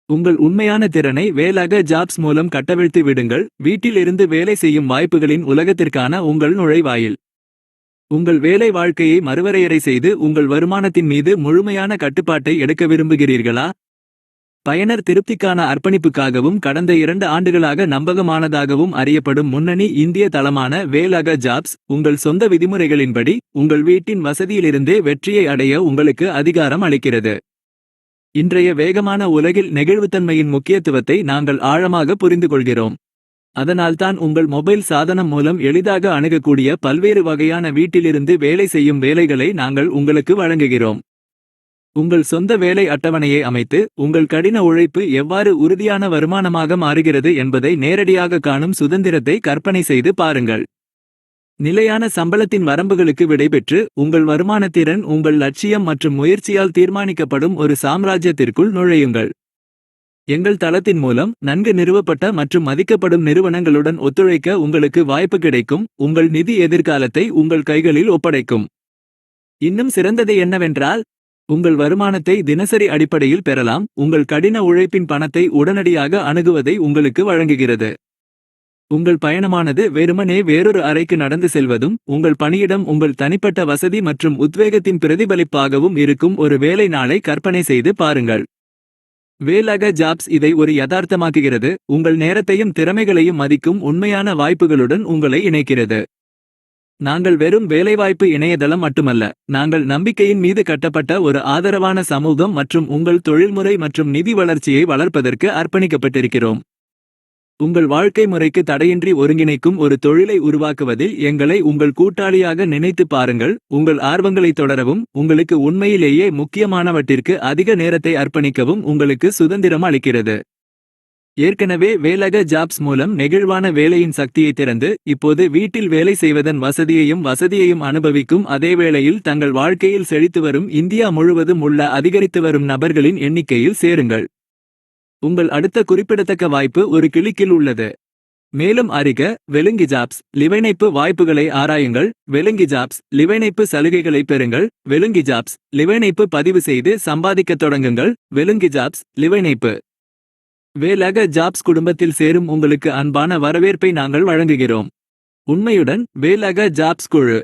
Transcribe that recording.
உங்கள் உண்மையான திறனை வேலாக ஜாப்ஸ் மூலம் கட்டவிழ்த்து விடுங்கள். வீட்டில் இருந்து வேலை செய்யும் வாய்ப்புகளின் உலகத்திற்கான உங்கள் நுழைவாயில். உங்கள் வேலை வாழ்க்கையை மறுவரையறை செய்து உங்கள் வருமானத்தின் மீது முழுமையான கட்டுப்பாட்டை எடுக்க விரும்புகிறீர்களா? பயனர் திருப்திக்கான அர்ப்பணிப்புக்காகவும் கடந்த 2 ஆண்டுகளாக நம்பகமானதாகவும் அறியப்படும் முன்னணி இந்திய தளமான வேலாக ஜாப்ஸ், உங்கள் சொந்த விதிமுறைகளின்படி உங்கள் வீட்டின் வசதியிலிருந்தே வெற்றியை அடைய உங்களுக்கு அதிகாரம் அளிக்கிறது. இன்றைய வேகமான உலகில் நெகிழ்வுத்தன்மையின் முக்கியத்துவத்தை நாங்கள் ஆழமாக புரிந்துகொள்கிறோம். அதனால்தான் உங்கள் மொபைல் சாதனம் மூலம் எளிதாக அணுகக்கூடிய பல்வேறு வகையான வீட்டிலிருந்து வேலை செய்யும் வேலைகளை நாங்கள் உங்களுக்கு வழங்குகிறோம். உங்கள் சொந்த வேலை அட்டவணையை அமைத்து உங்கள் கடின உழைப்பு எவ்வாறு உறுதியான வருமானமாக மாறுகிறது என்பதை நேரடியாக காணும் சுதந்திரத்தை கற்பனை செய்து பாருங்கள். நிலையான சம்பளத்தின் வரம்புகளுக்கு விடைபெற்று உங்கள் வருமானத்திறன் உங்கள் லட்சியம் மற்றும் முயற்சியால் தீர்மானிக்கப்படும் ஒரு சாம்ராஜ்யத்திற்குள் நுழையுங்கள். எங்கள் தளத்தின் மூலம் நன்கு நிறுவப்பட்ட மற்றும் மதிக்கப்படும் நிறுவனங்களுடன் ஒத்துழைக்க உங்களுக்கு வாய்ப்பு கிடைக்கும். உங்கள் நிதி எதிர்காலத்தை உங்கள் கைகளில் ஒப்படைக்கும். இன்னும் சிறந்தது என்னவென்றால், உங்கள் வருமானத்தை தினசரி அடிப்படையில் பெறலாம். உங்கள் கடின உழைப்பின் பணத்தை உடனடியாக அணுகுவதை உங்களுக்கு வழங்குகிறது. உங்கள் பயணமானது வெறுமனே வேறொரு அறைக்கு நடந்து செல்வதும், உங்கள் பணியிடம் உங்கள் தனிப்பட்ட வசதி மற்றும் உத்வேகத்தின் பிரதிபலிப்பாகவும் இருக்கும் ஒரு வேலை நாளை கற்பனை செய்து பாருங்கள். வேலாக ஜாப்ஸ் இதை ஒரு யதார்த்தமாக்குகிறது. உங்கள் நேரத்தையும் திறமைகளையும் மதிக்கும் உண்மையான வாய்ப்புகளுடன் உங்களை இணைக்கிறது. நாங்கள் வெறும் வேலைவாய்ப்பு இணையதளம் மட்டுமல்ல, நாங்கள் நம்பிக்கையின் மீது கட்டப்பட்ட ஒரு ஆதரவான சமூகம் மற்றும் உங்கள் தொழில்முறை மற்றும் நிதி வளர்ச்சியை வளர்ப்பதற்கு அர்ப்பணிக்கப்பட்டிருக்கிறோம். உங்கள் வாழ்க்கை முறைக்கு தடையின்றி ஒருங்கிணைக்கும் ஒரு தொழிலை உருவாக்குவதில் எங்களை உங்கள் கூட்டாளியாக நினைத்து பாருங்கள். உங்கள் ஆர்வங்களை தொடரவும் உங்களுக்கு உண்மையிலேயே முக்கியமானவற்றிற்கு அதிக நேரத்தை அர்ப்பணிக்கவும் உங்களுக்கு சுதந்திரம் அளிக்கிறது. ஏற்கனவே வேலாக ஜாப்ஸ் மூலம் நெகிழ்வான வேலையின் சக்தியை திறந்து இப்போது வீட்டில் வேலை செய்வதன் வசதியையும் அனுபவிக்கும் அதே வேளையில் தங்கள் வாழ்க்கையில் செழித்து வரும் இந்தியா முழுவதும் உள்ள அதிகரித்து வரும் நபர்களின் எண்ணிக்கையில் சேருங்கள். உங்கள் அடுத்த குறிப்பிடத்தக்க வாய்ப்பு ஒரு கிளிக்கில் உள்ளது. மேலும் அறிக, வெலுங்கி ஜாப்ஸ் லிவைணைப்பு வாய்ப்புகளை ஆராயுங்கள். வெலுங்கி ஜாப்ஸ் லிவைணைப்பு சலுகைகளை பெறுங்கள். வெலுங்கி ஜாப்ஸ் லிவைணைப்பு பதிவு செய்து சம்பாதிக்கத் தொடங்குங்கள். வெலுங்கி ஜாப்ஸ் லிவைணைப்பு. வேலாக ஜாப்ஸ் குடும்பத்தில் சேரும் உங்களுக்கு அன்பான வரவேற்பை நாங்கள் வழங்குகிறோம். உண்மையுடன் வேலாக ஜாப்ஸ் குழு.